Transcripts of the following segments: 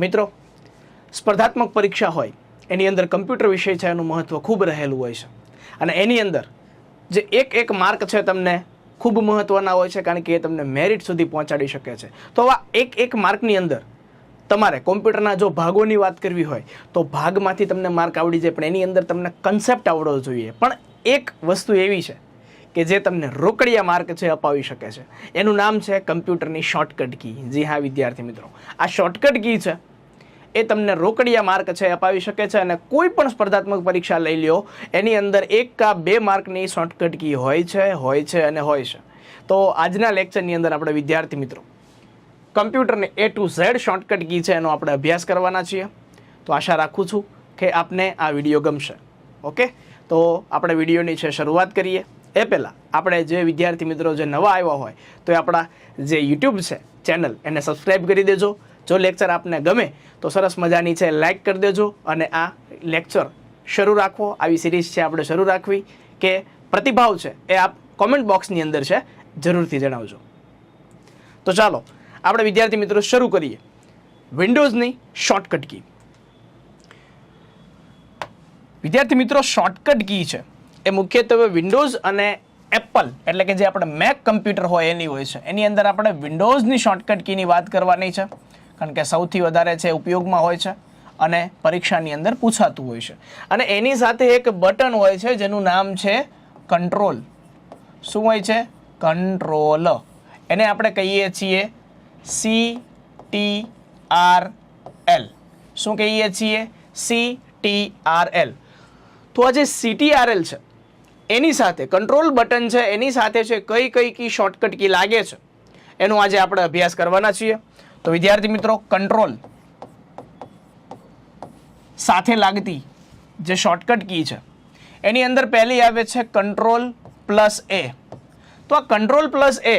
મિત્રો, સ્પર્ધાત્મક પરીક્ષા હોય એની અંદર કમ્પ્યુટર વિષય છે એનું મહત્વ ખૂબ રહેલું હોય છે અને એની અંદર જે એક માર્ક છે તમને ખૂબ મહત્વના હોય છે કારણ કે એ તમને મેરિટ સુધી પહોંચાડી શકે છે. તો આ એક માર્કની અંદર તમારે કોમ્પ્યુટરના જો ભાગોની વાત કરવી હોય તો ભાગમાંથી તમને માર્ક આવડી જાય, પણ એની અંદર તમને કન્સેપ્ટ આવડવો જોઈએ. પણ એક વસ્તુ એવી છે કે જે તમને રોકડિયા માર્ક છે અપાવી શકે છે. એનું નામ છે કમ્પ્યુટરની શોર્ટકટ કી. જી હા વિદ્યાર્થી મિત્રો, આ શોર્ટકટ કી છે એ તમને રોકડિયા માર્ક છે અપાવી શકે છે અને કોઈ પણ સ્પર્ધાત્મક પરીક્ષા લઈ લ્યો એની અંદર 1 કે 2 માર્કની શોર્ટકટ કી હોય છે. તો આજના લેક્ચરની અંદર આપણે વિદ્યાર્થી મિત્રો કમ્પ્યુટરની A to Z shortcut key છે એનો આપણે અભ્યાસ કરવાના છીએ. તો આશા રાખું છું કે આપને આ વિડીયો ગમશે. ઓકે, તો આપણે વિડીયોની છે શરૂઆત કરીએ. એ પહેલાં આપણે જે વિદ્યાર્થી મિત્રો જે નવા આવ્યા હોય તો એ આપણા જે યુટ્યુબ છે ચેનલ એને સબસ્ક્રાઈબ કરી દેજો. જો લેક્ચર આપને ગમે તો સરસ મજાની છે લાઇક કરી દેજો અને આ લેક્ચર શરૂ રાખવો. આવી સિરીઝ છે આપણે શરૂ રાખવી કે પ્રતિભાવ છે એ આપ કોમેન્ટ બોક્સની અંદર છે જરૂરથી જણાવજો. તો ચાલો આપણે વિદ્યાર્થી મિત્રો શરૂ કરીએ વિન્ડોઝની શોર્ટકટ કી. વિદ્યાર્થી મિત્રો, શોર્ટકટ કી છે એ મુખ્યત્વે વિન્ડોઝ અને એપલ એટલે કે જે આપણે મેક કમ્પ્યુટર હોય એની હોય છે. એની અંદર આપણે વિન્ડોઝની શોર્ટકટ કીની વાત કરવાની છે કારણ કે સૌથી વધારે છે ઉપયોગમાં હોય છે અને પરીક્ષાની અંદર પૂછાતું હોય છે. અને એની સાથે એક બટન હોય છે જેનું નામ છે કંટ્રોલ. શું હોય છે? કંટ્રોલ. એને આપણે કહીએ છીએ CTRL. શું કહીએ છીએ? CTRL. તો આ જે CTRL છે એની સાથે કંટ્રોલ બટન છે એની સાથે છે કઈ કી શોર્ટકટ કી લાગે છે એનો આજે આપણે અભ્યાસ કરવાના છીએ. તો વિદ્યાર્થી મિત્રો, કંટ્રોલ સાથે લાગતી જે શોર્ટકટ કી છે એની અંદર પહેલી આવે છે Ctrl+A. તો આ Ctrl+A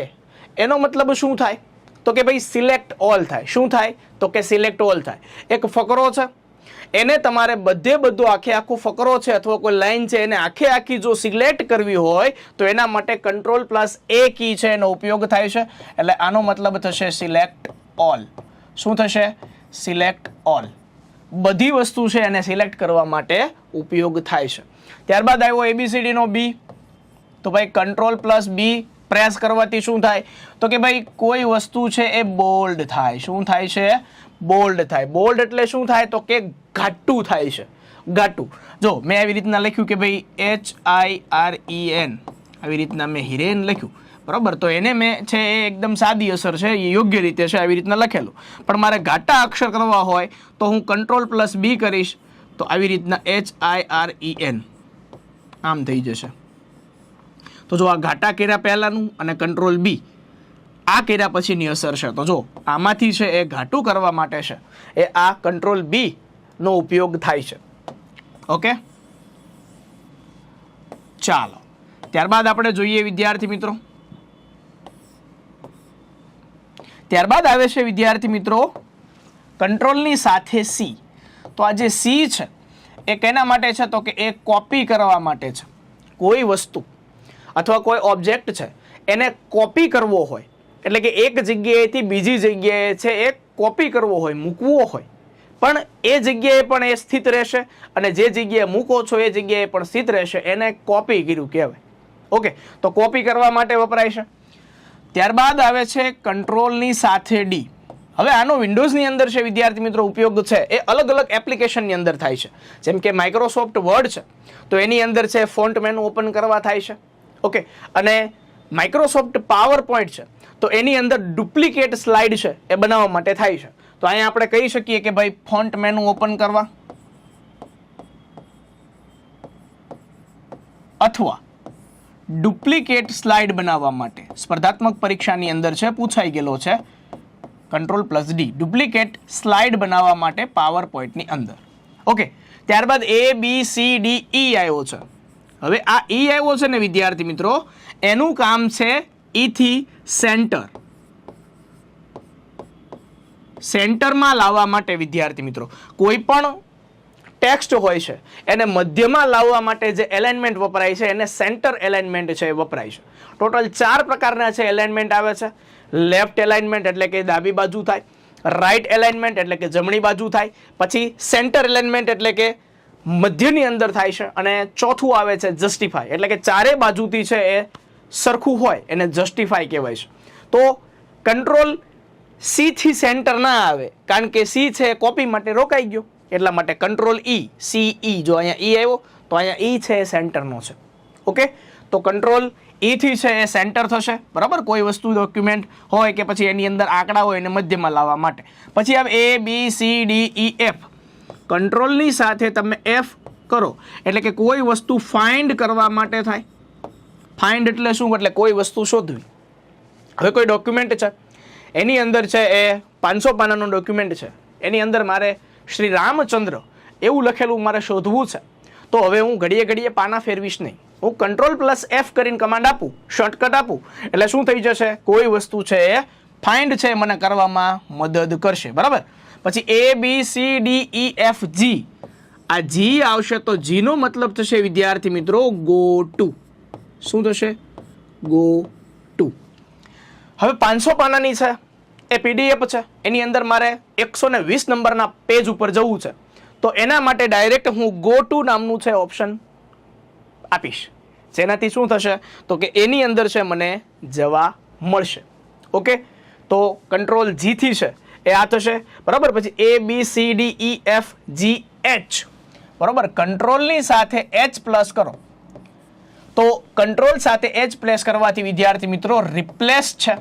એનો મતલબ શું થાય? તો કે ભાઈ સિલેક્ટ ઓલ થાય. શું થાય? તો કે સિલેક્ટ ઓલ થાય. એક ફકરો છે એને તમારે બધું આખું ફકરો છે અથવા કોઈ લાઈન છે એને આખી જો સિલેક્ટ કરવી હોય તો એના માટે Ctrl+A કી છે એનો ઉપયોગ થાય છે. એટલે આનો મતલબ થશે સિલેક્ટ ઓલ. શું થશે? Select all. બધી વસ્તુ છે એને સિલેક્ટ કરવા માટે ઉપયોગ થાય છે. ત્યારબાદ આવ્યો ABCD નો B. તો ભાઈ Ctrl+B પ્રેસ કરવાથી શું થાય? તો કે ભાઈ કોઈ વસ્તુ છે એ બોલ્ડ થાય. શું થાય છે? બોલ્ડ થાય. બોલ્ડ એટલે શું થાય? તો કે ઘાટું થાય છે. ઘાટું. જો મેં આવી રીતના લખ્યું કે ભાઈ HIREN, આવી રીતના મેં હિરેન લખ્યું, બરાબર? તો એને મેં છે એ એકદમ સાદી અસર છે, એ યોગ્ય રીતે છે આવી રીતના લખેલું. પણ મારે ઘાટા અક્ષર કરવા હોય તો હું Ctrl+B કરીશ તો આવી રીતના HIREN આમ થઈ જશે. તો જો આ ઘાટા કર્યા પહેલાનું અને Ctrl+B આ કર્યા પછીની અસર છે. તો જો આમાંથી છે એ ઘાટું કરવા માટે છે એ આ Ctrl+B નો ઉપયોગ થાય છે. ઓકે, ચાલો ત્યારબાદ આપણે જોઈએ વિદ્યાર્થી મિત્રો, ત્યારબાદ આવે છે વિદ્યાર્થી મિત્રો કંટ્રોલની સાથે C. તો આ જે C છે એ કેના માટે છે? તો કે એ કોપી કરવા માટે છે. કોઈ વસ્તુ અથવા કોઈ ઓબ્જેક્ટ છે એને કોપી કરવો હોય એટલે કે એક જગ્યાએથી બીજી જગ્યાએ છે એ કોપી કરવો હોય, મૂકવો હોય, પણ એ જગ્યાએ પણ એ સ્થિત રહેશે અને જે જગ્યાએ મૂકો છો એ જગ્યાએ પણ સ્થિત રહેશે. એને કોપી કર્યું કહેવાય. ઓકે, તો કોપી કરવા માટે વપરાય છે. ત્યારબાદ આવે છે કંટ્રોલની સાથે D. હવે આનો વિન્ડોઝની અંદર છે વિદ્યાર્થી મિત્રો ઉપયોગ છે એ અલગ અલગ એપ્લિકેશનની અંદર થાય છે. જેમ કે માઇક્રોસોફ્ટ વર્ડ છે તો એની અંદર છે ફોન્ટ મેનુ ઓપન કરવા થાય છે. ઓકે, અને માઇક્રોસોફ્ટ પાવર પોઈન્ટ છે તો એની અંદર ડુપ્લિકેટ સ્લાઇડ છે એ બનાવવા માટે થાય છે. તો અહીંયા આપણે કહી શકીએ કે ભાઈ ફોન્ટ મેનુ ઓપન કરવા અથવા ડુપ્લિકેટ સ્લાઇડ બનાવવા માટે સ્પર્ધાત્મક પરીક્ષાની અંદર છે પૂછાઈ ગયેલો છે Ctrl+D ડુપ્લિકેટ સ્લાઇડ બનાવવા માટે પાવર પોઈન્ટની અંદર. ઓકે, ત્યારબાદ ABCD E આવ્યો છે. હવે આ E આવ્યો છે ને વિદ્યાર્થી મિત્રો, એનું કામ છે થી સેન્ટરમાં લાવવા માટે. વિદ્યાર્થી મિત્રો, કોઈ પણ ટેક્સ્ટ હોય છે એને મધ્યમાં લાવવા માટે જે એલાઇનમેન્ટ વપરાય છે એને સેન્ટર એલાઇનમેન્ટ છે એ વપરાય છે. ટોટલ 4 પ્રકારના છે એલાઇનમેન્ટ આવે છે. લેફ્ટ એલાઇનમેન્ટ એટલે કે ડાબી બાજુ થાય, રાઈટ એલાઇનમેન્ટ એટલે કે જમણી બાજુ થાય, પછી સેન્ટર એલાઇનમેન્ટ એટલે કે મધ્યની અંદર થાય છે, અને ચોથું આવે છે જસ્ટિફાય એટલે કે ચારે બાજુથી છે એ સરખું હોય એને જસ્ટિફાય કહેવાય છે. તો કંટ્રોલ સી થી સેન્ટર ના આવે કારણ કે સી છે એ કોપી માટે રોકાઈ ગયો, એટલા માટે કંટ્રોલ ઈ સી ઈ, જો અહીંયા ઈ આવ્યો તો અહીંયા ઈ છે એ સેન્ટરનો છે. ઓકે, તો કંટ્રોલ ઈ થી છે એ સેન્ટર થશે, બરાબર. કોઈ વસ્તુ ડોક્યુમેન્ટ હોય કે પછી એની અંદર આંકડા હોય એને મધ્યમાં લાવવા માટે. પછી આવે A B C D E F, કંટ્રોલની સાથે તમે એફ કરો એટલે કે કોઈ વસ્તુ ફાઇન્ડ કરવા માટે થાય. ફાઇન્ડ એટલે શું? એટલે કોઈ વસ્તુ શોધવી. હવે કોઈ ડોક્યુમેન્ટ છે એની અંદર છે એ 500 પાનાનું ડોક્યુમેન્ટ છે, એની અંદર મારે શ્રી રામચંદ્ર એવું લખેલું મારે શોધવું છે, તો હવે હું ઘડીએ ઘડીએ પાના ફેરવીશ નહીં, હું Ctrl+F કરીને કમાન્ડ આપું, શોર્ટકટ આપું એટલે શું થઈ જશે? કોઈ વસ્તુ છે એ ફાઇન્ડ છે મને કરવામાં મદદ કરશે, બરાબર. પછી A B C D E F G, આ જી આવશે તો જી નો મતલબ થશે વિદ્યાર્થી મિત્રો ગો ટુ. શું થશે? Go to. હવે 500 પાનાની છે એ પીડીએફ છે, એની અંદર મારે 120 નંબરના પેજ ઉપર જવું છે, તો એના માટે ડાયરેક્ટ હું ગો ટુ નામનું છે ઓપ્શન આપીશ, જેનાથી શું થશે તો કે એની અંદર છે મને જવા મળશે. ઓકે, તો કંટ્રોલ જી થી છે એ આ થશે, બરાબર. પછી A B C D E F G H, બરાબર. કંટ્રોલની સાથે એચ પ્લસ કરો તો કંટ્રોલ સાથે એચ પ્લસ કરવાથી વિદ્યાર્થી મિત્રો રિપ્લેસ છે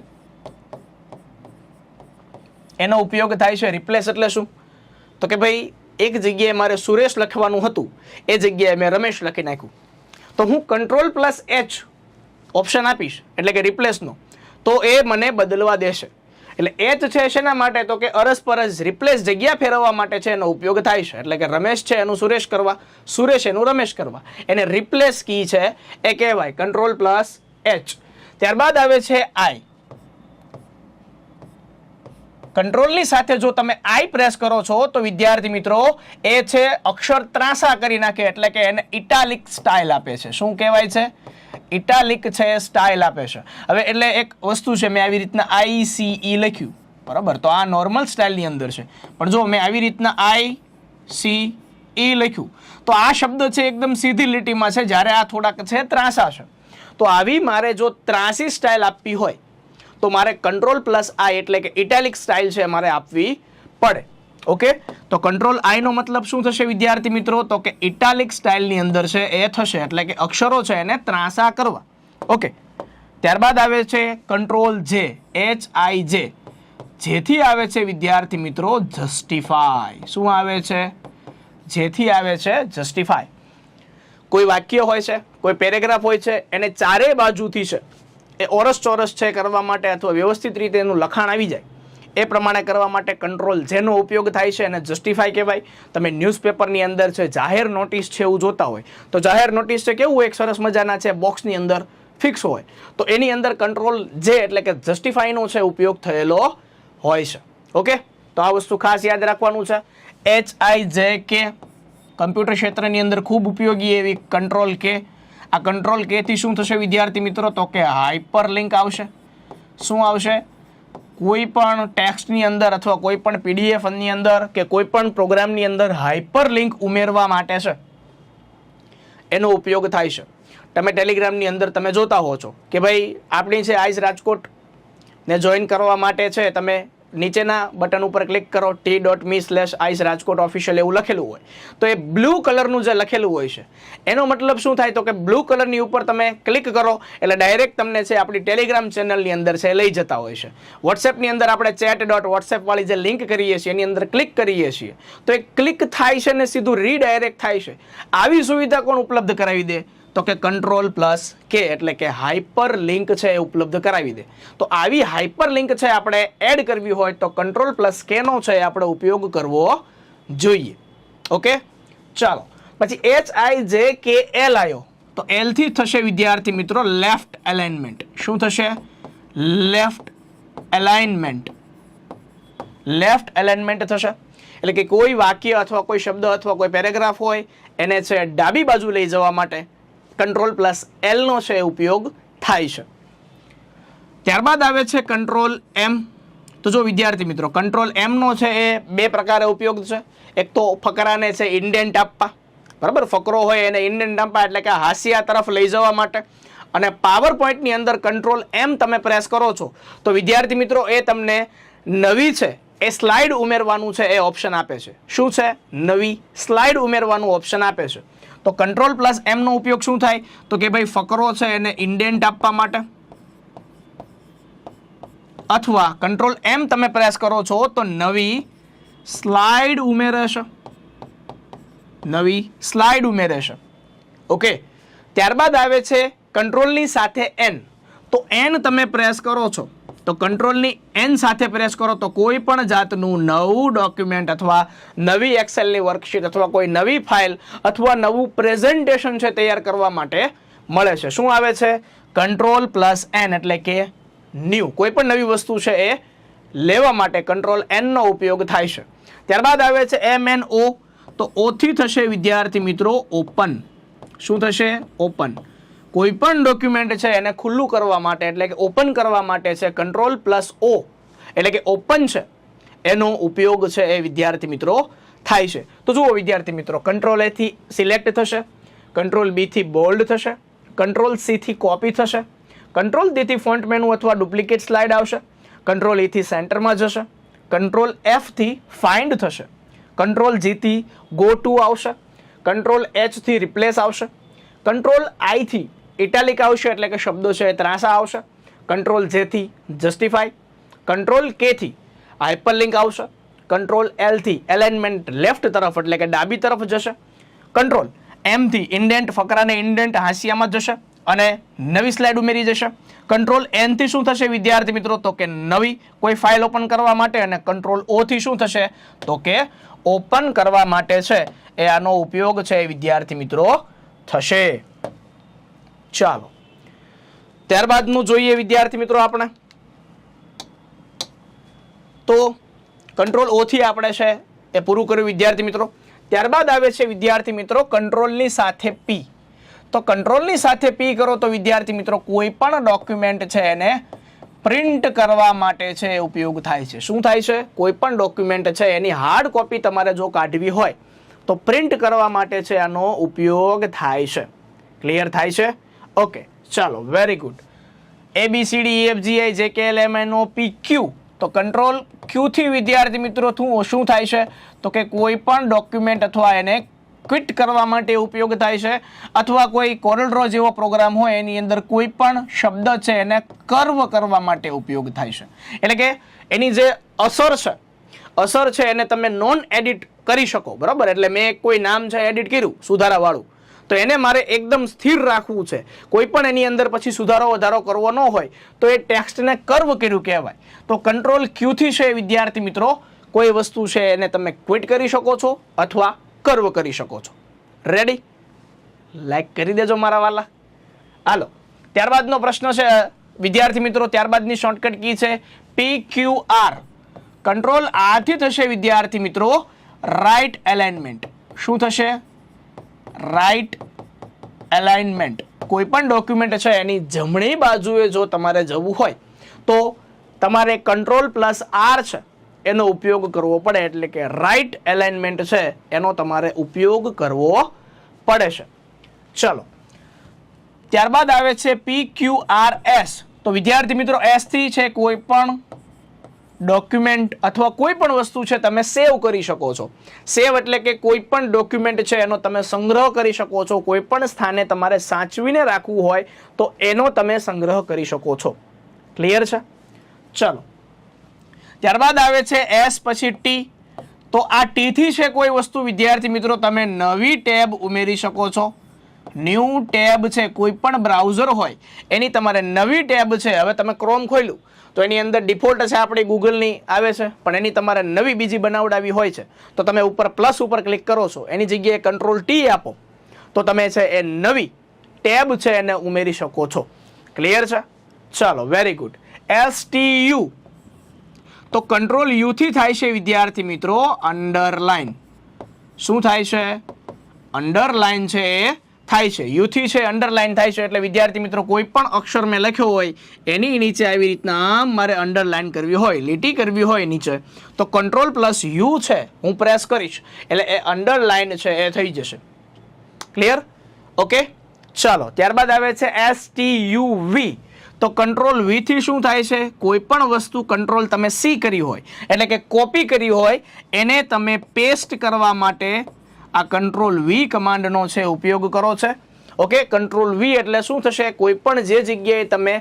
એનો ઉપયોગ થાય છે. રિપ્લેસ એટલે શું? તો કે ભાઈ એક જગ્યાએ મારે સુરેશ લખવાનું હતું, એ જગ્યાએ મેં રમેશ લખી નાખ્યું, તો હું Ctrl+H ઓપ્શન આપીશ એટલે કે રિપ્લેસનો, તો એ મને બદલવા દેશે. એટલે એચ છે શેના માટે? તો કે અરસપરસ રિપ્લેસ જગ્યા ફેરવવા માટે છે એનો ઉપયોગ થાય છે. એટલે કે રમેશ છે એનું સુરેશ કરવા, સુરેશ એનું રમેશ કરવા, એને રિપ્લેસ કી છે એ કહેવાય Ctrl+H. ત્યારબાદ આવે છે આઈ. કંટ્રોલની સાથે જો તમે આઈ પ્રેસ કરો છો તો વિદ્યાર્થી મિત્રો એ છે અક્ષર ત્રાંસા કરી નાખે એટલે કે એને ઇટાલિક સ્ટાઇલ આપે છે. શું કહેવાય છે? ઇટાલિક છે સ્ટાઇલ આપે છે. હવે એટલે એક વસ્તુ છે, મેં આવી રીતના આઈ સી ઈ લખ્યું, બરાબર, તો આ નોર્મલ સ્ટાઇલની અંદર છે, પણ જો મેં આવી રીતના આઈ સી ઈ લખ્યું તો આ શબ્દ છે એકદમ સીધી લીટીમાં છે, જ્યારે આ થોડાક છે ત્રાંસા છે. તો આવી મારે જો ત્રાંસી સ્ટાઇલ આપવી હોય તો મારે Ctrl+I એટલે કે ઇટાલિક સ્ટાઇલ છે મારે આપવી પડે. ઓકે, તો કંટ્રોલ આઈ નો મતલબ શું થશે વિદ્યાર્થી મિત્રો? તો કે ઇટાલિક સ્ટાઇલની અંદર છે એ થશે, એટલે કે અક્ષરો છે એને ત્રાંસા કરવા. ઓકે, ત્યારબાદ આવે છે કંટ્રોલ જે, HIJ, જેથી આવે છે વિદ્યાર્થી મિત્રો જસ્ટિફાય. શું આવે છે? જેથી આવે છે જસ્ટિફાય. કોઈ વાક્ય હોય છે, કોઈ પેરેગ્રાફ હોય છે, એને ચારે બાજુથી છે એ ઓરસ ચોરસ છે કરવા માટે અથવા વ્યવસ્થિત રીતે એનું લખાણ આવી જાય એ પ્રમાણે કરવા માટે કંટ્રોલ જેનો ઉપયોગ થાય છે એને જસ્ટિફાય કહેવાય. તમે ન્યૂઝપેપરની અંદર છે જાહેર નોટિસ છે એવું જોતા હોય તો જાહેર નોટિસ છે કેવું એક સરસ મજાના છે બોક્સની અંદર ફિક્સ હોય, તો એની અંદર કંટ્રોલ જે એટલે કે જસ્ટિફાયનો છે ઉપયોગ થયેલો હોય છે. ઓકે, તો આ વસ્તુ ખાસ યાદ રાખવાનું છે. HIJK કમ્પ્યુટર ક્ષેત્રની અંદર ખૂબ ઉપયોગી એવી કંટ્રોલ કે. આ કંટ્રોલ કે થી શું થશે વિદ્યાર્થી મિત્રો? તો કે હાઇપર લિંક આવશે. શું આવશે? કોઈ પણ ટેક્સ્ટની અંદર અથવા કોઈ પણ પીડીએફ ની અંદર કે કોઈ પણ પ્રોગ્રામની અંદર હાઇપર લિંક ઉમેરવા માટે છે એનો ઉપયોગ થાય છે. તમે ટેલિગ્રામની અંદર તમે જોતા હો છો કે ભાઈ આપણી છે આઈસ રાજકોટ ને જોઈન કરવા માટે છે તમે નીચેના બટન ઉપર ક્લિક કરો, t.me/આઈસરાજકોટ ઓફિશિયલ એવું લખેલું હોય, તો એ બ્લુ કલરનું જે લખેલું હોય છે એનો મતલબ શું થાય? તો કે બ્લુ કલરની ઉપર તમે ક્લિક કરો એટલે ડાયરેક્ટ તમને છે આપણી ટેલિગ્રામ ચેનલની અંદર છે લઈ જતા હોય છે. વોટ્સએપની અંદર આપણે chat.whatsapp વાળી જે લિંક કરીએ છીએ એની અંદર ક્લિક કરીએ છીએ તો એ ક્લિક થાય છે ને સીધું રીડાયરેક્ટ થાય છે. આવી સુવિધા કોણ ઉપલબ્ધ કરાવી દે? તો કે Ctrl+K એટલે કે હાઇપર લિંક છે એ ઉપલબ્ધ કરાવી દે. તો આવી હાઇપર લિંક છે આપણે એડ કરવી હોય તો Ctrl+K નો છે આપણે ઉપયોગ કરવો જોઈએ. ઓકે, ચાલો પછી HIJKL આવ્યો તો L થી થશે વિદ્યાર્થી મિત્રો લેફ્ટ એલાઇનમેન્ટ. શું થશે? Left alignment. લેફ્ટ એલાઇનમેન્ટ થશે એટલે કે કોઈ વાક્ય અથવા કોઈ શબ્દ અથવા કોઈ પેરેગ્રાફ હોય એને છે ડાબી બાજુ લઈ જવા માટે Ctrl+L નો છે ઉપયોગ થાય છે. ત્યારબાદ આવે છે કંટ્રોલ M. તો જો વિદ્યાર્થી મિત્રો કંટ્રોલ એમ નો છે એ બે પ્રકારે ઉપયોગ છે. એક તો ફકરાને છે ઇન્ડેન્ટ આપવા, બરાબર, ફકરો હોય એને ઇન્ડેન્ટ આપવા એટલે કે હાંસિયા તરફ લઈ જવા માટે. અને પાવર પોઈન્ટની અંદર કંટ્રોલ એમ તમે પ્રેસ કરો છો તો વિદ્યાર્થી મિત્રો એ તમને નવી છે એ સ્લાઇડ ઉમેરવાનું છે એ ઓપ્શન આપે છે. શું છે? નવી સ્લાઇડ ઉમેરવાનું ઓપ્શન આપે છે. તો કંટ્રોલ પ્લસ એમ નો ઉપયોગ શું થાય તો કે ભાઈ ફકરો છે એને ઇન્ડેન્ટ આપવા માટે, અથવા કંટ્રોલ એમ તમે પ્રેસ કરો છો તો નવી સ્લાઇડ ઉમેરે છે, નવી સ્લાઇડ ઉમેરે છે. ઓકે, ત્યારબાદ આવે છે કંટ્રોલની સાથે એન. તો એન તમે પ્રેસ કરો છો તો કંટ્રોલની એન સાથે પ્રેસ કરો તો કોઈ પણ જાતનું નવું ડોક્યુમેન્ટ અથવા નવી એક્સેલની વર્કશીટ અથવા કોઈ નવી ફાઇલ અથવા નવું પ્રેઝન્ટેશન છે તૈયાર કરવા માટે મળે છે. શું આવે છે? કંટ્રોલ પ્લસ એન એટલે કે ન્યૂ. કોઈ પણ નવી વસ્તુ છે એ લેવા માટે કંટ્રોલ એન નો ઉપયોગ થાય છે. ત્યારબાદ આવે છે MNO. તો ઓ થી થશે વિદ્યાર્થી મિત્રો ઓપન. શું થશે? ઓપન. કોઈ પણ ડોક્યુમેન્ટ છે એને ખુલ્લું કરવા માટે એટલે કે ઓપન કરવા માટે છે કંટ્રોલ પ્લસ ઓ એટલે કે ઓપન છે એનો ઉપયોગ છે એ વિદ્યાર્થી મિત્રો થાય છે. તો જુઓ વિદ્યાર્થી મિત્રો, કંટ્રોલ એ થી સિલેક્ટ થશે, કંટ્રોલ બી થી બોલ્ડ થશે, કંટ્રોલ સી થી કોપી થશે, કંટ્રોલ ડી થી ફોન્ટ મેનુ અથવા ડુપ્લિકેટ સ્લાઇડ આવશે, કંટ્રોલ ઈ થી સેન્ટરમાં જશે, કંટ્રોલ એફ થી ફાઇન્ડ થશે, કંટ્રોલ જી થી ગો ટુ આવશે, કંટ્રોલ એચ થી રિપ્લેસ આવશે, કંટ્રોલ આઈ થી ઇટાલિક આવશે એટલે કે શબ્દો છે એ ત્રાંસા આવશે, કંટ્રોલ જે થી જસ્ટિફાઈ, કંટ્રોલ કે થી હાઇપરલિંક આવશે, કંટ્રોલ એલ થી એલાઇનમેન્ટ લેફ્ટ તરફ એટલે કે ડાબી તરફ જશે, કંટ્રોલ એમ થી ઇન્ડેન્ટ, ફકરાને ઇન્ડેન્ટ હાંસિયામાં જશે અને નવી સ્લાઇડ ઉમેરી જશે. કંટ્રોલ એન થી શું થશે વિદ્યાર્થી મિત્રો તો કે નવી કોઈ ફાઇલ ઓપન કરવા માટે, અને કંટ્રોલ ઓ થી શું થશે તો કે ઓપન કરવા માટે છે એ આનો ઉપયોગ છે એ વિદ્યાર્થી મિત્રો થશે. ચાલો ત્યારબાદનું જોઈએ વિદ્યાર્થી મિત્રો આપણે. તો કંટ્રોલ ઓ થી આપણે છે એ પૂરું કર્યું વિદ્યાર્થી મિત્રો. ત્યારબાદ આવે છે વિદ્યાર્થી મિત્રો કંટ્રોલની સાથે પી. તો કંટ્રોલની સાથે પી કરો તો વિદ્યાર્થી મિત્રો કોઈ પણ ડોક્યુમેન્ટ છે એને પ્રિન્ટ કરવા માટે છે ઉપયોગ થાય છે. શું થાય છે? કોઈ પણ ડોક્યુમેન્ટ છે એની હાર્ડ કોપી તમારે જો કાઢવી હોય તો પ્રિન્ટ કરવા માટે છે આનો ઉપયોગ થાય છે. ક્લિયર થાય છે? ઓકે, ચાલો, વેરી ગુડ. ABCDEFGI JKLMNOPQ. તો કંટ્રોલ ક્યુ થી વિદ્યાર્થી મિત્રો શું થાય છે તો કે કોઈ પણ ડોક્યુમેન્ટ અથવા એને ક્વિટ કરવા માટે ઉપયોગ થાય છે, અથવા કોઈ કોરલ ડ્રો જેવો પ્રોગ્રામ હોય એની અંદર કોઈ પણ શબ્દ છે એને કર્વ કરવા માટે ઉપયોગ થાય છે. એટલે કે એની જે અસર છે એને તમે નોન એડિટ કરી શકો, બરાબર. એટલે મેં કોઈ નામ છે એડિટ કર્યું સુધારાવાળું, તો એને મારે એકદમ સ્થિર રાખવું છે, કોઈ પણ એની અંદર પછી સુધારો વધારો કરવો ન હોય તો એ ટેક્સ્ટને કર્વ કર્યું કહેવાય. તો કંટ્રોલ ક્યુ થી છે વિદ્યાર્થી મિત્રો કોઈ વસ્તુ છે એને તમે ક્વિટ કરી શકો છો અથવા કર્વ કરી શકો છો. રેડી? લાઈક કરી દેજો મારા વાલા. હાલો, ત્યારબાદનો પ્રશ્ન છે વિદ્યાર્થી મિત્રો, ત્યારબાદની શોર્ટકટ કી છે PQR. કંટ્રોલ આર થી થશે વિદ્યાર્થી મિત્રો રાઇટ એલાઇનમેન્ટ. શું થશે? Right alignment. કોઈ પણ ડોક્યુમેન્ટ છે એની જમણી બાજુએ જો તમારે જવું હોય તો તમારે કંટ્રોલ પ્લસ આર છે એનો ઉપયોગ કરવો પડે, એટલે કે રાઇટ એલાઇનમેન્ટ છે એનો તમારે ઉપયોગ કરવો પડે છે. ચલો, ત્યારબાદ આવે છે PQRS. તો વિદ્યાર્થી મિત્રો એસ થી છે કોઈ પણ ડોક્યુમેન્ટ અથવા કોઈ પણ વસ્તુ છે તમે સેવ કરી શકો છો. સેવ એટલે કે કોઈ પણ ડોક્યુમેન્ટ છે એનો તમે સંગ્રહ કરી શકો છો. કોઈ પણ સ્થાને તમારે સાચવીને રાખવું હોય તો એનો તમે સંગ્રહ કરી શકો છો. ક્લિયર છે? ચલો, ત્યારબાદ આવે છે એસ પછી ટી. તો આ ટી થી છે કોઈ વસ્તુ વિદ્યાર્થી મિત્રો તમે નવી ટેબ ઉમેરી શકો છો. ન્યૂ ટેબ છે કોઈ પણ બ્રાઉઝર હોય એની તમારે નવી ટેબ છે. હવે તમે ક્રોમ ખોલ્યું તો એની અંદર ડિફોલ્ટ છે આપણી ગૂગલની આવે છે, પણ એની તમારે નવી બીજી બનાવડાવી હોય છે તો તમે ઉપર પ્લસ ઉપર ક્લિક કરો છો, એની જગ્યાએ કંટ્રોલ ટી આપો તો તમે છે એ નવી ટેબ છે એને ઉમેરી શકો છો. ક્લિયર છે? ચાલો, વેરી ગુડ. STU. તો કંટ્રોલ યુ થી થાય છે વિદ્યાર્થી મિત્રો અંડરલાઇન. શું થાય છે? અંડરલાઇન છે એ થાય છે, યુથી છે અંડરલાઇન થાય છે. એટલે વિદ્યાર્થી મિત્રો કોઈ પણ અક્ષર મેં લખ્યો હોય એની નીચે આવી રીતના આમ મારે અંડરલાઇન કરવી હોય, લીટી કરવી હોય નીચે, તો કંટ્રોલ પ્લસ યુ છે હું પ્રેસ કરીશ એટલે એ અંડરલાઇન છે એ થઈ જશે. ક્લિયર? ઓકે, ચાલો ત્યારબાદ આવે છે STUV. તો કંટ્રોલ વી થી શું થાય છે? કોઈ પણ વસ્તુ કંટ્રોલ તમે સી કરી હોય એટલે કે કોપી કરી હોય એને તમે પેસ્ટ કરવા માટે આ કંટ્રોલ વી કમાન્ડનો છે ઉપયોગ કરો છે. ઓકે, કંટ્રોલ વી એટલે શું થશે? કોઈ પણ જે જગ્યાએ તમે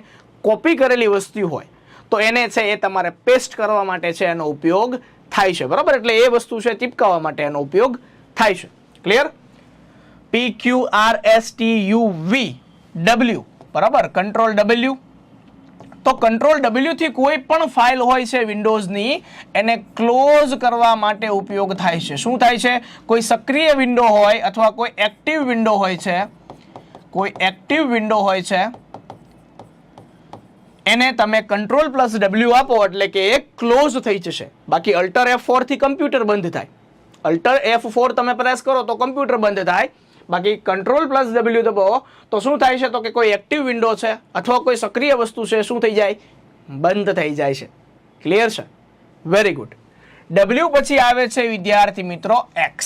કોપી કરેલી વસ્તુ હોય તો એને છે એ તમારે પેસ્ટ કરવા માટે છે એનો ઉપયોગ થાય છે. બરાબર, એટલે એ વસ્તુ છે ચીપકાવવા માટે એનો ઉપયોગ થાય છે. ક્લિયર? PQRSTUV W. બરાબર, કંટ્રોલ W. તો કંટ્રોલ W થી કોઈ પણ ફાઇલ હોય છે વિન્ડોઝની એને ક્લોઝ કરવા માટે ઉપયોગ થાય છે. શું થાય છે? કોઈ સક્રિય વિન્ડો હોય અથવા કોઈ એક્ટિવ વિન્ડો હોય છે, કોઈ એક્ટિવ વિન્ડો હોય છે એને તમે કંટ્રોલ પ્લસ W આપો એટલે કે એ ક્લોઝ થઈ જશે. બાકી અલ્ટર F4 થી કમ્પ્યુટર બંધ થાય. અલ્ટર F4 તમે પ્રેસ કરો તો કમ્પ્યુટર બંધ થાય. બાકી કંટ્રોલ પ્લસ W દબાવો તો શું થાય છે? તો કે કોઈ એક્ટિવ વિન્ડો છે અથવા કોઈ સક્રિય વસ્તુ છે શું થઈ જાય? બંધ થઈ જાય છે. ક્લિયર છે? Very good. W પછી આવે છે વિદ્યાર્થી મિત્રો X.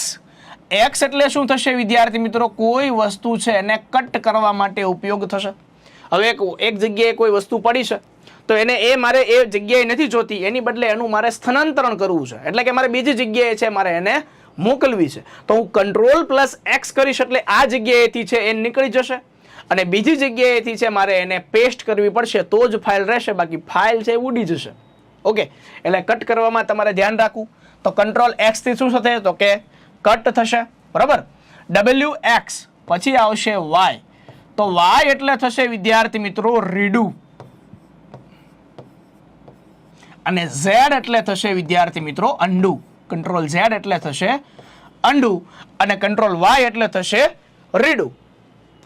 X એટલે શું થશે વિદ્યાર્થી મિત્રો? કોઈ વસ્તુ છે એને કટ કરવા માટે ઉપયોગ થશે. હવે એક જગ્યાએ કોઈ વસ્તુ પડી છે તો એને મારે એ જગ્યાએ નથી જોતી, એની બદલે એનું મારે સ્થાનાંતરણ કરવું છે એટલે કે મારે બીજી જગ્યાએ છે મારે એને મોકલવી છે. તો હું કંટ્રોલ પ્લસ X કરીશ એટલે આ જગ્યાએથી છે એ નીકળી જશે અને બીજી જગ્યાએથી છે મારે એને પેસ્ટ કરવી પડશે તો જ ફાઇલ રહેશે, બાકી ફાઇલ છે ઉડી જશે. ઓકે, એટલે કટ કરવામાં તમારે ધ્યાન રાખવું. તો કંટ્રોલ X થી શું થશે? તો કે કટ થશે. બરાબર, WX પછી આવશે Y. તો Y એટલે થશે વિદ્યાર્થી મિત્રો રીડુ અને Z એટલે થશે વિદ્યાર્થી મિત્રો અન્ડુ. કંટ્રોલ Z એટલે થશે અન્ડુ અને કંટ્રોલ Y એટલે થશે રીડુ.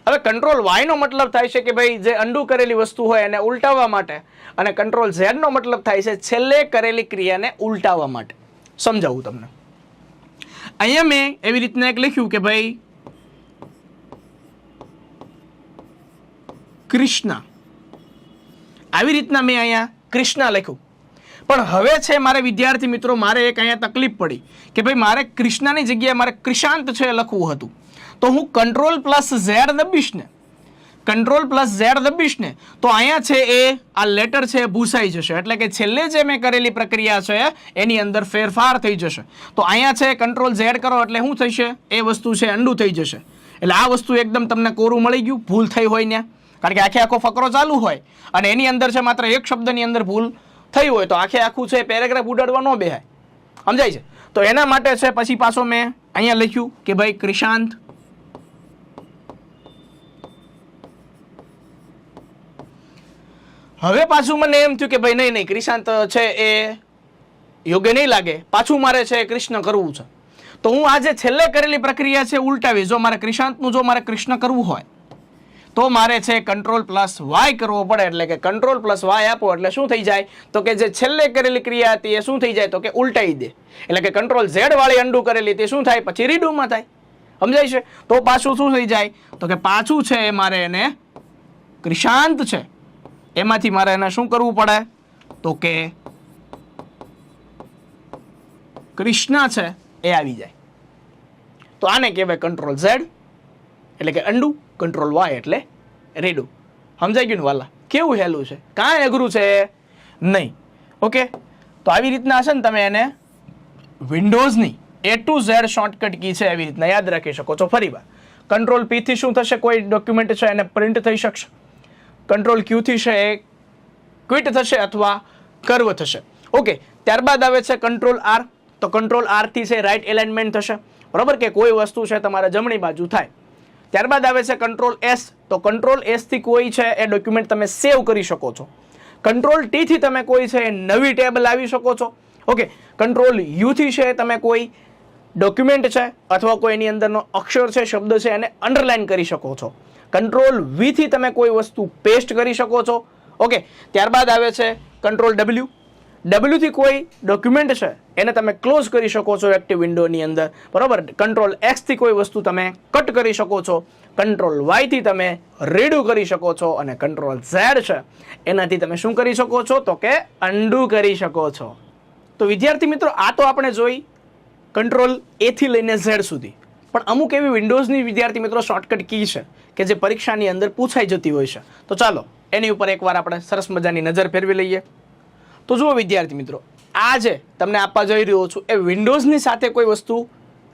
હવે કંટ્રોલ Y નો મતલબ થાય છે કે ભાઈ જે અન્ડુ કરેલી વસ્તુ હોય એને ઉલટાવવા માટે અને કંટ્રોલ Z નો મતલબ થાય છે છેલ્લે કરેલી ક્રિયાને ઉલટાવવા માટે. સમજાવું તમને. અહીંયા મેં એવી રીતના એક લખ્યું કે ભાઈ કૃષ્ણ, આવી રીતના મેં અહીંયા કૃષ્ણ લખ્યું. પણ હવે છે મારે વિદ્યાર્થી મિત્રો મારે એક અહીંયા તકલીફ પડી કે ભાઈ મારે કૃષ્ણની જગ્યાએ મારે કૃષાંત છે લખવું હતું. તો હું કંટ્રોલ પ્લસ Z દબીશ ને, કંટ્રોલ પ્લસ Z દબીશ ને તો અહીંયા છે એ આ લેટર છે ભૂસાઈ જશે એટલે કે છેલ્લે જે મેં કરેલી પ્રક્રિયા છે એની અંદર ફેરફાર થઈ જશે. તો અહીંયા છે કંટ્રોલ Z કરો એટલે શું થશે? એ વસ્તુ છે અંડુ થઈ જશે. એટલે આ વસ્તુ એકદમ તમને કોરું મળી ગયું, ભૂલ થઈ હોય ને, કારણ કે આખો ફકરો ચાલુ હોય અને એની અંદર છે માત્ર એક શબ્દની અંદર ભૂલ થઈ હોય તો આખું છે પેરેગ્રાફ ઉડાડવા ન બેહાય. સમજાય છે? તો એના માટે છે પછી પાછો મેં અહીંયા લખ્યું કે ભાઈ કૃષાંત. હવે પાછું મને એમ થયું કે ભાઈ નહીં કૃષાંત છે એ યોગ્ય નહીં લાગે, પાછું મારે છે કૃષ્ણ કરવું છે. તો હું આ જે છેલ્લે કરેલી પ્રક્રિયા છે ઉલટાવી. જો મારે કૃષાંતનું જો મારે કૃષ્ણ કરવું હોય તો મારે છે કંટ્રોલ પ્લસ Y કરવો પડે એટલે કે કંટ્રોલ પ્લસ Y આપો એટલે શું થઈ જાય? તો કે જે છેલ્લે કરેલી ક્રિયા હતી એ શું થઈ જાય? તો કે ઉલટાઈ દે. એટલે કે કંટ્રોલ Z વાળી અંડુ કરેલી તે શું થાય? પછી રીડુમાં થાય. સમજાય છે? તો પાછું શું થઈ જાય? તો કે પાછું છે એ મારે એને કૃષાંત છે એમાંથી મારે એને શું કરવું પડે? તો કે કૃષ્ણ છે એ આવી જાય. તો આને કહેવાય કંટ્રોલ Z એટલે કે અંડુ, કંટ્રોલ Y એટલે રીડુ. સમજાઈ ગયું ને વાલા? કેવું હેલું છે, કાંઈ અઘરું છે નહીં. ઓકે, તો આવી રીતના છે ને તમે એને વિન્ડોઝની A to Z shortcut key છે એવી રીતના યાદ રાખી શકો છો. ફરી વાર કંટ્રોલ P થી શું થશે? કોઈ ડોક્યુમેન્ટ છે એને પ્રિન્ટ થઈ શકશે. કંટ્રોલ Q થી છે એ ક્વિટ થશે અથવા કર્વ થશે. ઓકે, ત્યારબાદ આવે છે કંટ્રોલ R. તો કંટ્રોલ R થી છે રાઇટ એલાઇનમેન્ટ થશે. બરાબર, કે કોઈ વસ્તુ છે તમારે જમણી બાજુ થાય. ત્યારબાદ આવે છે કંટ્રોલ S. તો કંટ્રોલ S થી કોઈ છે એ ડોક્યુમેન્ટ તમે સેવ કરી શકો છો. કંટ્રોલ T થી તમે કોઈ છે એ નવી ટેબ લાવી શકો છો. ઓકે, કંટ્રોલ U થી છે તમે કોઈ ડોક્યુમેન્ટ છે અથવા કોઈ એની અંદરનો અક્ષર છે, શબ્દ છે એને અંડરલાઇન કરી શકો છો. કંટ્રોલ V થી તમે કોઈ વસ્તુ પેસ્ટ કરી શકો છો. ઓકે, ત્યારબાદ આવે છે કંટ્રોલ W. W થી કોઈ ડોક્યુમેન્ટ છે એને તમે ક્લોઝ કરી શકો છો એક્ટિવ વિન્ડોની અંદર, બરોબર. કંટ્રોલ X થી કોઈ વસ્તુ તમે કટ કરી શકો છો, કંટ્રોલ Y થી તમે રીડુ કરી શકો છો, અને કંટ્રોલ Z છે એનાથી તમે શું કરી શકો છો તો કે અન્ડુ કરી શકો છો. તો વિદ્યાર્થી મિત્રો, આ તો આપણે જોઈ કંટ્રોલ A થી લઈને Z સુધી, પણ અમુક એવી વિન્ડોઝની વિદ્યાર્થી મિત્રો શોર્ટકટ કી છે કે જે પરીક્ષાની અંદર પૂછાઈ જતી હોય છે. તો ચાલો એની ઉપર એકવાર આપણે સરસ મજાની નજર ફેરવી લઈએ. તો જુઓ વિદ્યાર્થી મિત્રો, આ જે તમને આપવા જઈ રહ્યો છું એ વિન્ડોઝની સાથે કોઈ વસ્તુ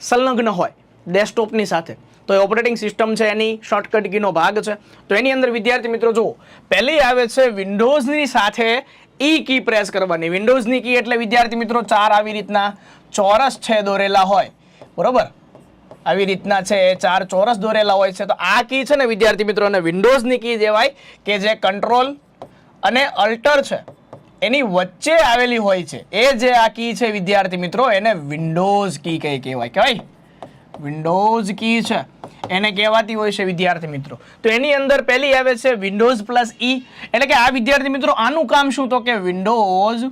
સંલગ્ન હોય ડેસ્કટોપની સાથે, તો એ ઓપરેટિંગ સિસ્ટમ છે એની શોર્ટકટ કીનો ભાગ છે. તો એની અંદર વિદ્યાર્થી મિત્રો જુઓ, પહેલી આવે છે વિન્ડોઝની સાથે ઈ કી પ્રેસ કરવાની. વિન્ડોઝની કી એટલે વિદ્યાર્થી મિત્રો 4 આવી રીતના ચોરસ છે દોરેલા હોય, બરોબર. આવી રીતના છે 4 ચોરસ દોરેલા હોય છે. તો આ કી છે ને વિદ્યાર્થી મિત્રો અને વિન્ડોઝની કી કહેવાય કે જે કંટ્રોલ અને અલ્ટર છે એની વચ્ચે આવેલી હોય છે. એ જે આ કી છે વિદ્યાર્થી મિત્રો એને વિન્ડોઝ કી કહેવાય. વિન્ડોઝ કી છે એને કહેવાતી હોય છે વિદ્યાર્થી મિત્રો. તો એની અંદર પહેલી આવે છે વિન્ડોઝ પ્લસ ઈ, એટલે કે આ વિદ્યાર્થી મિત્રો આનું કામ શું તો કે વિન્ડોઝ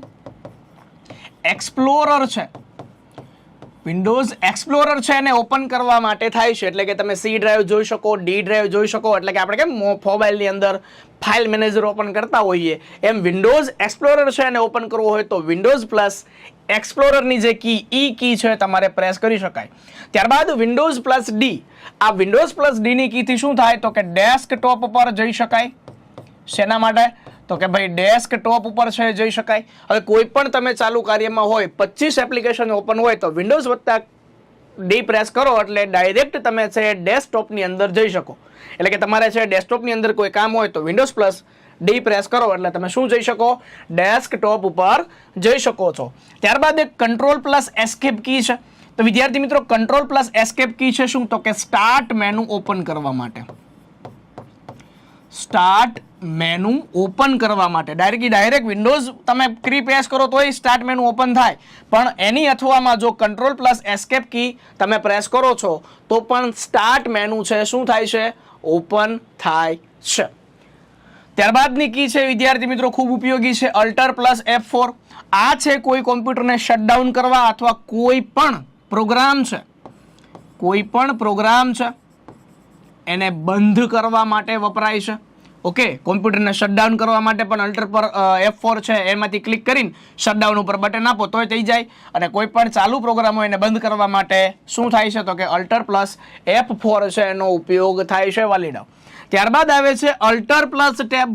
એક્સપ્લોરર છે. વિન્ડોઝ એક્સપ્લોરર છે એને ઓપન કરવા માટે થાય છે. એટલે કે તમે C ડ્રાઈવ જોઈ શકો, D ડ્રાઈવ જોઈ શકો, એટલે કે આપણે કેમ મોબાઈલની અંદર ફાઇલ મેનેજર ઓપન કરતા હોઈએ એમ વિન્ડોઝ એક્સપ્લોરર છે એને ઓપન કરવો હોય તો વિન્ડોઝ પ્લસ એક્સપ્લોરરની જે કી ઈ કી છે તમારે પ્રેસ કરી શકાય. ત્યારબાદ વિન્ડોઝ પ્લસ ડી, આ વિન્ડોઝ પ્લસ ડીની કીથી શું થાય તો કે ડેસ્કટોપ પર જઈ શકાય. શેના માટે તો કે ભાઈ ડેસ્કટોપ ઉપર છે જઈ શકાય. હવે કોઈ પણ તમે ચાલુ કાર્યમાં હોય 25 એપ્લિકેશન ઓપન હોય તો વિન્ડોઝ વત્તા ડી પ્રેસ કરો એટલે ડાયરેક્ટ તમે છે ડેસ્કટોપની અંદર જઈ શકો. એટલે કે તમારે છે ડેસ્કટોપની અંદર કોઈ કામ હોય તો વિન્ડોઝ પ્લસ ડી પ્રેસ કરો એટલે તમે શું જઈ શકો ડેસ્કટોપ ઉપર જઈ શકો છો. ત્યારબાદ એક કંટ્રોલ પ્લસ એસ્કેપ કી છે. તો વિદ્યાર્થી મિત્રો કંટ્રોલ પ્લસ એસ્કેપ કી છે શું તો કે સ્ટાર્ટ મેનુ ઓપન કરવા માટે. સ્ટાર્ટ મેનુ ઓપન કરવા માટે ડાયરેક્ટ વિન્ડોઝ તમે કી પ્રેસ કરો તોય સ્ટાર્ટ મેનુ ઓપન થાય, પણ એની અથવામાં જો કંટ્રોલ પ્લસ એસ્કેપ કી તમે પ્રેસ કરો છો તો પણ સ્ટાર્ટ મેનુ છે શું થાય છે ઓપન થાય છે. ત્યારબાદની કી છે વિદ્યાર્થી મિત્રો ખૂબ ઉપયોગી છે અલ્ટર પ્લસ F4. આ છે કોઈ કોમ્પ્યુટરને શટડાઉન કરવા અથવા કોઈ પણ પ્રોગ્રામ છે એને બંધ કરવા માટે વપરાય છે. ઓકે, કોમ્પ્યુટરને શટડાઉન કરવા માટે પણ અલ્ટર પર F4 છે એમાંથી ક્લિક કરીને શટડાઉન ઉપર બટન આપો તોય થઈ જાય, અને કોઈ પણ ચાલુ પ્રોગ્રામ હોય એને બંધ કરવા માટે શું થાય છે તો કે અલ્ટર પ્લસ F4 છે એનો ઉપયોગ થાય છે વાલીડાઓ. ત્યારબાદ આવે છે અલ્ટર પ્લસ ટેબ.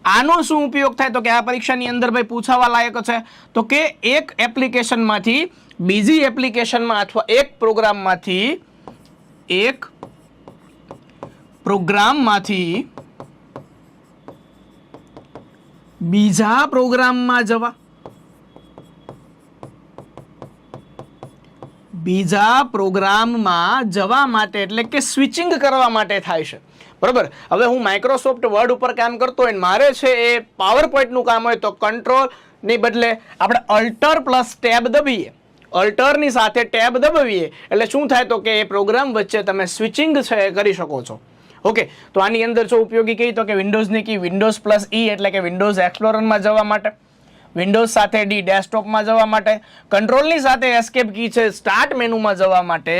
આનો શું ઉપયોગ થાય તો કે આ પરીક્ષાની અંદર ભાઈ પૂછાવા લાયક છે. તો કે એક એપ્લિકેશનમાંથી બીજી એપ્લિકેશનમાં અથવા એક પ્રોગ્રામમાંથી બીજા પ્રોગ્રામમાં જવા માટે એટલે કે સ્વિચિંગ કરવા માટે થાય છે, બરોબર. હવે હું માઇક્રોસોફ્ટ વર્ડ ઉપર કામ કરતો હોય મારે છે એ પાવર પોઈન્ટનું કામ હોય તો કંટ્રોલ ની બદલે આપણે અલ્ટર પ્લસ ટેબ દબાવીએ, અલ્ટરની સાથે ટેબ દબાવીએ એટલે શું થાય તો કે એ પ્રોગ્રામ વચ્ચે તમે સ્વિચિંગ છે એ કરી શકો છો. ઓકે, તો આની અંદર જો ઉપયોગી કઈ તો કે વિન્ડોઝની કી વિન્ડોઝ પ્લસ ઈ એટલે કે વિન્ડોઝ એક્સપ્લોરરમાં જવા માટે, વિન્ડોઝ સાથે ડી ડેસ્કટોપમાં જવા માટે, કંટ્રોલની સાથે એસ્કેપ કી છે સ્ટાર્ટ મેનુમાં જવા માટે,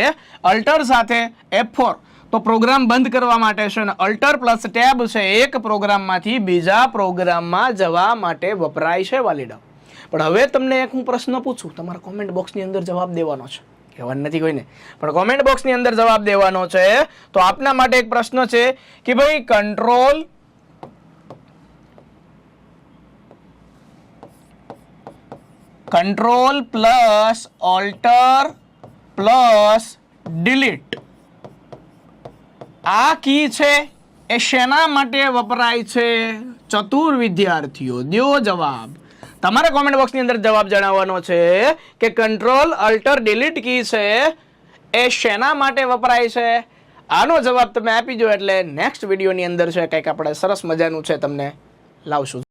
અલ્ટર સાથે F4 તો પ્રોગ્રામ બંધ કરવા માટે છે, અને અલ્ટર પ્લસ ટેબ છે એક પ્રોગ્રામમાંથી બીજા પ્રોગ્રામમાં જવા માટે વપરાય છે વાલીડા. પણ હવે તમને એક હું પ્રશ્ન પૂછું, તમારા કોમેન્ટ બોક્સની અંદર જવાબ દેવાનો છે, કહેવાનું નથી કોઈને, પણ કોમેન્ટ બોક્સની અંદર જવાબ દેવાનો છે. તો આપના માટે એક પ્રશ્ન છે કે ભાઈ control plus alter plus delete આ કી છે એ શેના માટે વપરાય છે? ચતુર વિદ્યાર્થીઓ દ્યો જવાબ. તમારે કોમેન્ટ બોક્સની અંદર જવાબ જણાવવાનો છે કે કંટ્રોલ અલ્ટર ડિલીટ કી છે એ શેના માટે વપરાય છે. આનો જવાબ તમે આપી દો એટલે નેક્સ્ટ વિડીયોની અંદર છે કંઈક આપણે સરસ મજાનું છે તમને લાવશું.